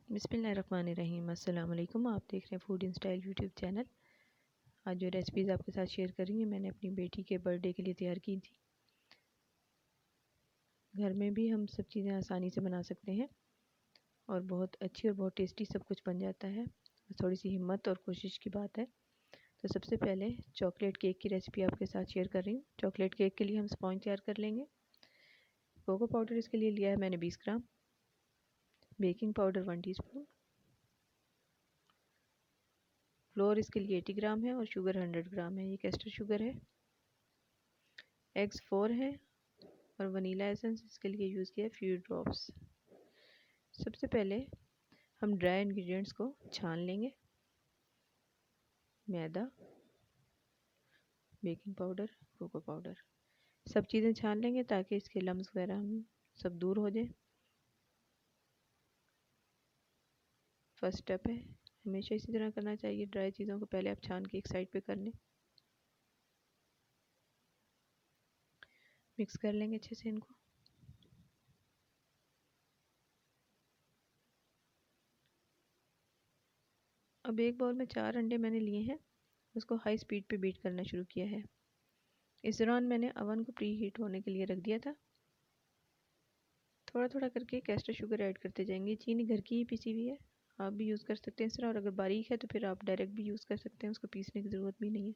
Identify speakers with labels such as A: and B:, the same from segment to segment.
A: बिस्मिल्लाहिर्रहमानिर्रहीम। अस्सलाम वालेकुम। आप देख रहे हैं food in style YouTube channel. आज जो रेसिपीज़ आपके साथ शेयर कर रही हूँ मैंने अपनी बेटी के बर्थडे के लिए तैयार की थी। घर में भी हम सब चीज़ें आसानी से बना सकते हैं और बहुत अच्छी और बहुत टेस्टी सब कुछ बन जाता है। थोड़ी सी हिम्मत और कोशिश की बात है। तो सबसे पहले चॉकलेट केक की रेसिपी आपके साथ शेयर कर रही हूँ। चॉकलेट केक के लिए हम स्पॉन्ज तैयार कर लेंगे। कोको पाउडर इसके लिए लिया है मैंने 20 ग्राम, बेकिंग पाउडर 1 टीस्पून, फ्लोर इसके लिए 80 ग्राम है और शुगर 100 ग्राम है। ये कैस्टर शुगर है। एग्स 4 है और वनीला एसेंस इसके लिए यूज़ किया है फ्यू ड्रॉप्स। सबसे पहले हम ड्राई इंग्रेडिएंट्स को छान लेंगे। मैदा, बेकिंग पाउडर, कोको पाउडर, सब चीज़ें छान लेंगे ताकि इसके लम्स वगैरह हम सब दूर हो जाए। फर्स्ट स्टेप है, हमेशा इसी तरह करना चाहिए। ड्राई चीज़ों को पहले आप छान के एक साइड पे कर लें। मिक्स कर लेंगे अच्छे से इनको। अब एक बाउल में 4 अंडे मैंने लिए हैं, उसको हाई स्पीड पे बीट करना शुरू किया है। इस दौरान मैंने अवन को प्री हीट होने के लिए रख दिया था। थोड़ा थोड़ा करके कैस्टर शुगर ऐड करते जाएंगे। चीनी घर की ही पिसी हुई है, आप भी यूज़ कर सकते हैं इस तरह। और अगर बारीक है तो फिर आप डायरेक्ट भी यूज़ कर सकते हैं, उसको पीसने की ज़रूरत भी नहीं है।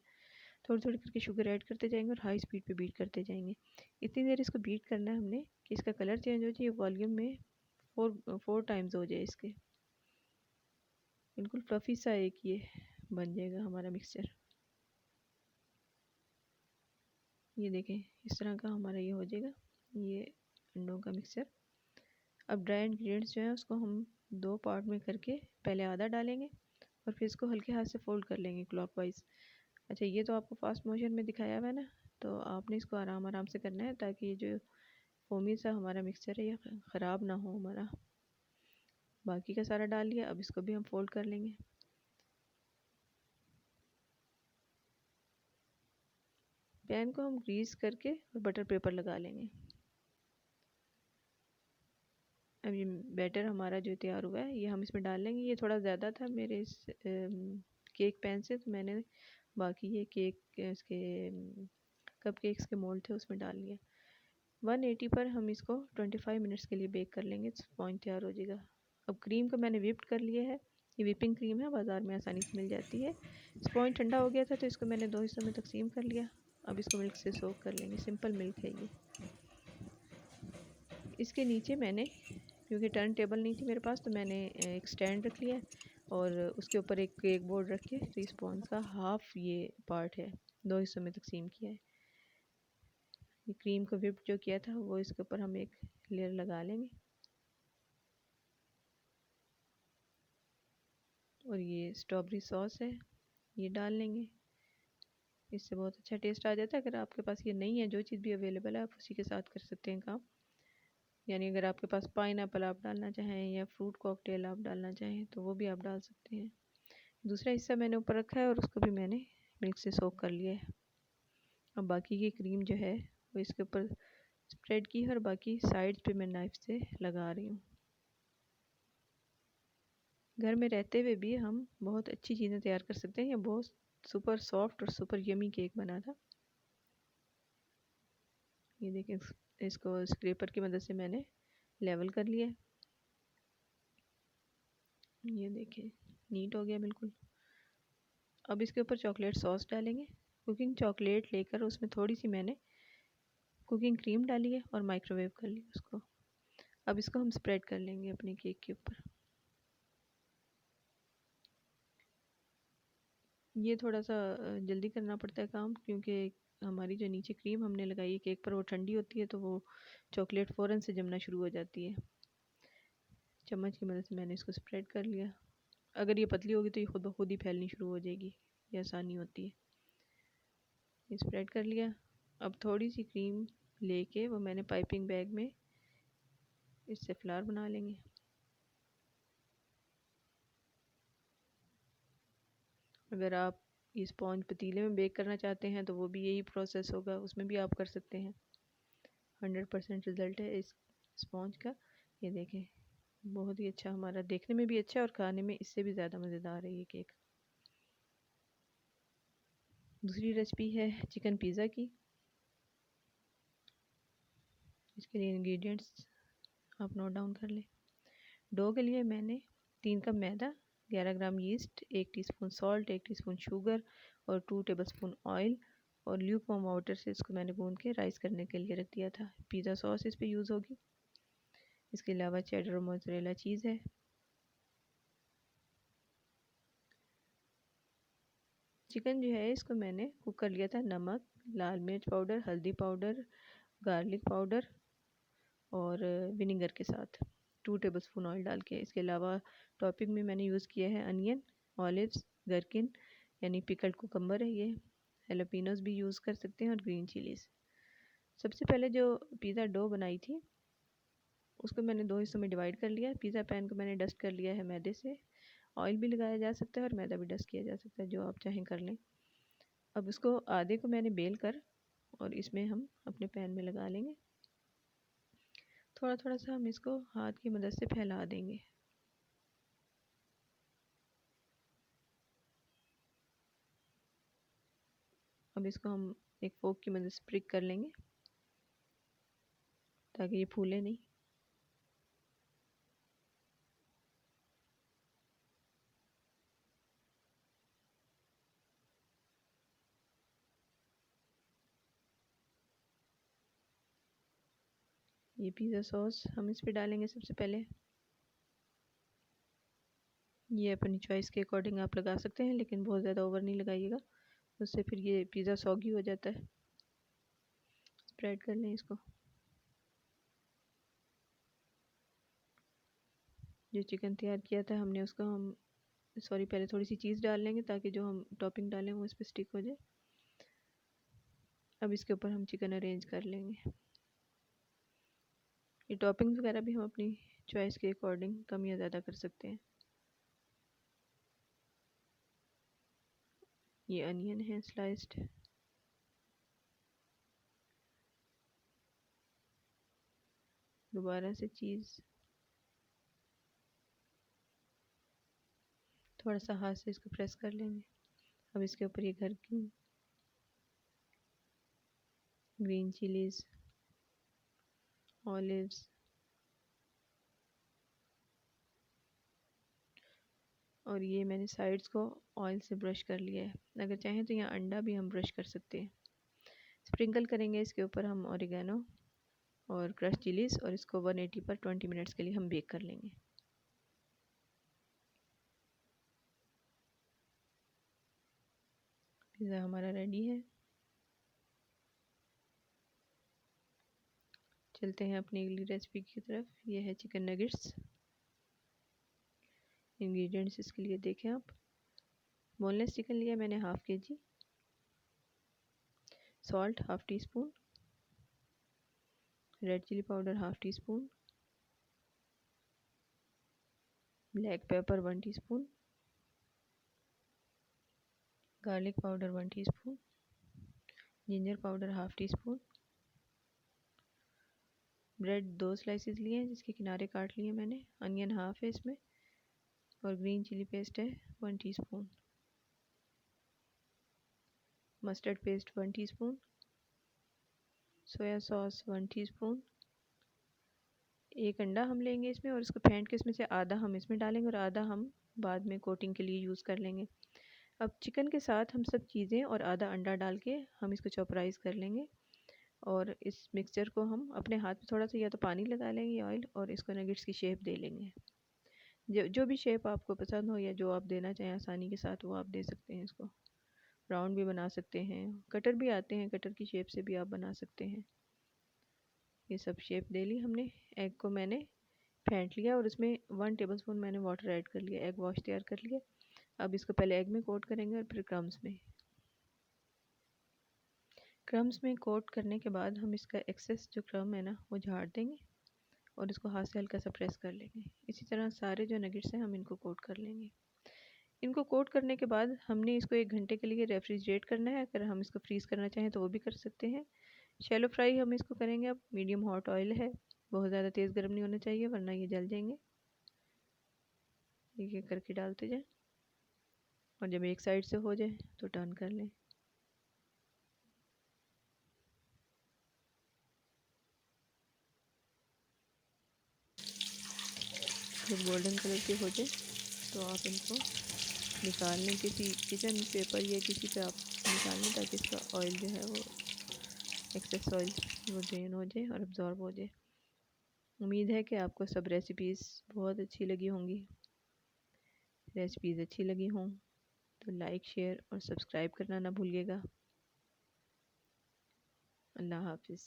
A: थोड़ी थोड़ी करके शुगर ऐड करते जाएंगे और हाई स्पीड पे बीट करते जाएंगे। इतनी देर इसको बीट करना है हमने कि इसका कलर चेंज हो जाए, वॉल्यूम में फोर टाइम्स हो जाए इसके। बिल्कुल फ्लफ़ी सा एक ये बन जाएगा हमारा मिक्सचर। ये देखें इस तरह का हमारा ये हो जाएगा, ये अंडों का मिक्सचर। अब ड्राई इंग्रेडिएंट्स जो है उसको हम 2 पार्ट में करके पहले आधा डालेंगे और फिर इसको हल्के हाथ से फोल्ड कर लेंगे क्लॉकवाइज। अच्छा, ये तो आपको फास्ट मोशन में दिखाया हुआ है ना, तो आपने इसको आराम आराम से करना है ताकि ये जो फोमी सा हमारा मिक्सचर है ये ख़राब ना हो हमारा। बाकी का सारा डाल लिया, अब इसको भी हम फोल्ड कर लेंगे। पैन को हम ग्रीस करके और बटर पेपर लगा लेंगे। अब ये बैटर हमारा जो तैयार हुआ है ये हम इसमें डाल लेंगे। ये थोड़ा ज़्यादा था मेरे इस केक पैन से, तो मैंने बाकी ये केक इसके कप केक्स के मोल्ड थे उसमें डाल लिया। 180 पर हम इसको 25 मिनट्स के लिए बेक कर लेंगे। स्पॉन्ज तैयार हो जाएगा। अब क्रीम को मैंने विप्ड कर लिया है। ये विपिंग क्रीम है, बाज़ार में आसानी से मिल जाती है। स्पॉन्ज ठंडा हो गया था तो इसको मैंने 2 हिस्सों में तकसीम कर लिया। अब इसको मिल्क से सोक कर लेंगे। सिंपल मिल्क है ये। इसके नीचे मैंने, क्योंकि टर्न टेबल नहीं थी मेरे पास, तो मैंने एक स्टैंड रख लिया और उसके ऊपर एक केक बोर्ड रख के 3 स्पॉन्ज का हाफ ये पार्ट है 2 हिस्सों में तकसीम किया है। ये क्रीम को विप जो किया था वो इसके ऊपर हम एक लेयर लगा लेंगे। और ये स्ट्रॉबेरी सॉस है, ये डाल लेंगे। इससे बहुत अच्छा टेस्ट आ जाता है। अगर आपके पास ये नहीं है, जो चीज़ भी अवेलेबल है आप उसी के साथ कर सकते हैं काम। यानी अगर आपके पास पाइनएप्पल आप डालना चाहें या फ्रूट कॉकटेल आप डालना चाहें तो वो भी आप डाल सकते हैं। दूसरा हिस्सा मैंने ऊपर रखा है और उसको भी मैंने मिल्क से सोक कर लिया है। अब बाकी की क्रीम जो है वो इसके ऊपर स्प्रेड की है और बाकी साइड्स पे मैं नाइफ से लगा रही हूँ। घर में रहते हुए भी हम बहुत अच्छी चीज़ें तैयार कर सकते हैं। ये बहुत सुपर सॉफ्ट और सुपर यमी केक बना था। ये देखें, इसको स्क्रैपर की मदद से मैंने लेवल कर लिया। ये देखें नीट हो गया बिल्कुल। अब इसके ऊपर चॉकलेट सॉस डालेंगे। कुकिंग चॉकलेट लेकर उसमें थोड़ी सी मैंने कुकिंग क्रीम डाली है और माइक्रोवेव कर लिया उसको। अब इसको हम स्प्रेड कर लेंगे अपने केक के ऊपर। ये थोड़ा सा जल्दी करना पड़ता है काम, क्योंकि हमारी जो नीचे क्रीम हमने लगाई है केक पर वो ठंडी होती है तो वो चॉकलेट फ़ौरन से जमना शुरू हो जाती है। चम्मच की मदद से मैंने इसको स्प्रेड कर लिया। अगर ये पतली होगी तो ये खुद ब खुद ही फैलनी शुरू हो जाएगी, ये आसानी होती है। ये स्प्रेड कर लिया। अब थोड़ी सी क्रीम लेके वो मैंने पाइपिंग बैग में इससे फ्लावर बना लेंगे। अगर आप ये स्पॉन्ज पतीले में बेक करना चाहते हैं तो वो भी यही प्रोसेस होगा, उसमें भी आप कर सकते हैं। 100% रिज़ल्ट है इस स्पॉन्ज का। ये देखें बहुत ही अच्छा, हमारा देखने में भी अच्छा और खाने में इससे भी ज़्यादा मज़ेदार है ये केक। दूसरी रेसिपी है चिकन पिज़्ज़ा की। इसके लिए इंग्रेडिएंट्स आप नोट डाउन कर लें। डो के लिए मैंने 3 कप मैदा, 11 gram yeast, 1 teaspoon salt, 1 teaspoon sugar और 2 टेबलस्पून ऑयल और ल्यूक वार्म वाटर से इसको मैंने गूंद के राइस करने के लिए रख दिया था। पिज़्ज़ा सॉस इस पर यूज़ होगी। इसके अलावा चेडर और मोज़रेला चीज़ है। चिकन जो है इसको मैंने कुक कर लिया था नमक, लाल मिर्च पाउडर, हल्दी पाउडर, गार्लिक पाउडर और विनेगर के साथ 2 टेबलस्पून ऑयल डाल के। इसके अलावा टॉपिंग में मैंने यूज़ किया है अनियन, ऑलिव्स, गरकिन यानी पिकल्ड कुकम्बर है ये, हेलोपिनोस भी यूज़ कर सकते हैं और ग्रीन चिलीज़। सबसे पहले जो पिज़्ज़ा डो बनाई थी उसको मैंने 2 हिस्सों में डिवाइड कर लिया है। पिज़्ज़ा पैन को मैंने डस्ट कर लिया है मैदे से। ऑयल भी लगाया जा सकता है और मैदा भी डस्ट किया जा सकता है, जो आप चाहें कर लें। अब उसको आधे को मैंने बेल कर और इसमें हम अपने पैन में लगा लेंगे। थोड़ा थोड़ा सा हम इसको हाथ की मदद से फैला देंगे। अब इसको हम एक फोक की मदद से प्रिक कर लेंगे ताकि ये फूले नहीं। ये पिज़्ज़ा सॉस हम इस पे डालेंगे सबसे पहले। ये अपनी चॉइस के अकॉर्डिंग आप लगा सकते हैं, लेकिन बहुत ज़्यादा ओवर नहीं लगाइएगा, उससे फिर ये पिज़्ज़ा सॉगी हो जाता है। स्प्रेड कर लें इसको। जो चिकन तैयार किया था हमने उसको हम पहले थोड़ी सी चीज़ डाल लेंगे ताकि जो हम टॉपिंग डालें वो इस पर स्टिक हो जाए। अब इसके ऊपर हम चिकन अरेंज कर लेंगे। ये टॉपिंग्स वगैरह भी हम अपनी चॉइस के अकॉर्डिंग कम या ज़्यादा कर सकते हैं। ये अनियन है स्लाइस्ड, दोबारा से चीज़, थोड़ा सा हाथ से इसको प्रेस कर लेंगे। अब इसके ऊपर ये घर की ग्रीन चिलीज़, ऑलिव्स और ये मैंने साइड्स को ऑयल से ब्रश कर लिया है। अगर चाहें तो यहाँ अंडा भी हम ब्रश कर सकते हैं। स्प्रिंकल करेंगे इसके ऊपर हम ऑरिगेनो और क्रश चिलीज़ और इसको 180 पर 20 मिनट्स के लिए हम बेक कर लेंगे। पिज़्ज़ा हमारा रेडी है। चलते हैं अपनी अगली रेसिपी की तरफ। ये है चिकन नगेट्स। इंग्रेडिएंट्स इसके लिए देखें आप। बोनलेस चिकन लिया मैंने half kg, salt half tea spoon, red chili powder half tea spoon, black pepper 1 teaspoon, garlic powder 1 teaspoon, ginger powder half tea spoon, bread 2 slices लिए हैं जिसके किनारे काट लिए मैंने, अनियन हाफ है इसमें और ग्रीन चिली पेस्ट है 1 teaspoon, mustard paste 1 teaspoon, soya sauce 1 teaspoon. एक अंडा हम लेंगे इसमें और इसको फेंट के इसमें से आधा हम इसमें डालेंगे और आधा हम बाद में कोटिंग के लिए यूज़ कर लेंगे। अब चिकन के साथ हम सब चीज़ें और आधा अंडा डाल के हम इसको चॉपराइज कर लेंगे और इस मिक्सचर को हम अपने हाथ में थोड़ा सा या तो पानी लगा लेंगे ऑयल और इसको नगेट्स की शेप दे लेंगे। जो भी शेप आपको पसंद हो या जो आप देना चाहें आसानी के साथ वो आप दे सकते हैं। इसको राउंड भी बना सकते हैं, कटर भी आते हैं, कटर की शेप से भी आप बना सकते हैं। ये सब शेप दे ली हमने। एग को मैंने फेंट लिया और उसमें 1 टेबलस्पून मैंने वाटर ऐड कर लिया, एग वॉश तैयार कर लिया। अब इसको पहले एग में कोट करेंगे और फिर क्रम्स में। क्रम्स में कोट करने के बाद हम इसका एक्सेस जो क्रम है ना वो झाड़ देंगे और इसको हाथ से हल्का सा प्रेस कर लेंगे। इसी तरह सारे जो नगेट्स हैं हम इनको कोट कर लेंगे। इनको कोट करने के बाद हमने इसको 1 घंटे के लिए रेफ्रिजरेट करना है। अगर हम इसको फ्रीज़ करना चाहें तो वो भी कर सकते हैं। शैलो फ्राई हम इसको करेंगे। अब मीडियम हॉट ऑयल है, बहुत ज़्यादा तेज़ गर्म नहीं होना चाहिए वरना ये जल जाएंगे। एक एक करके डालते जाए और जब एक साइड से हो जाए तो टर्न कर लें। जब गोल्डन कलर के हो जाए तो आप इनको निकाल लें, किसी किचन पेपर या किसी पे आप निकाल लें ताकि इसका ऑयल जो है वो एक्सेस ऑयल वो ड्रेन हो जाए और अब्जॉर्ब हो जाए। उम्मीद है कि आपको सब रेसिपीज़ बहुत अच्छी लगी होंगी। रेसिपीज़ अच्छी लगी हों तो लाइक शेयर और सब्सक्राइब करना ना भूलिएगा। अल्लाह हाफिज़।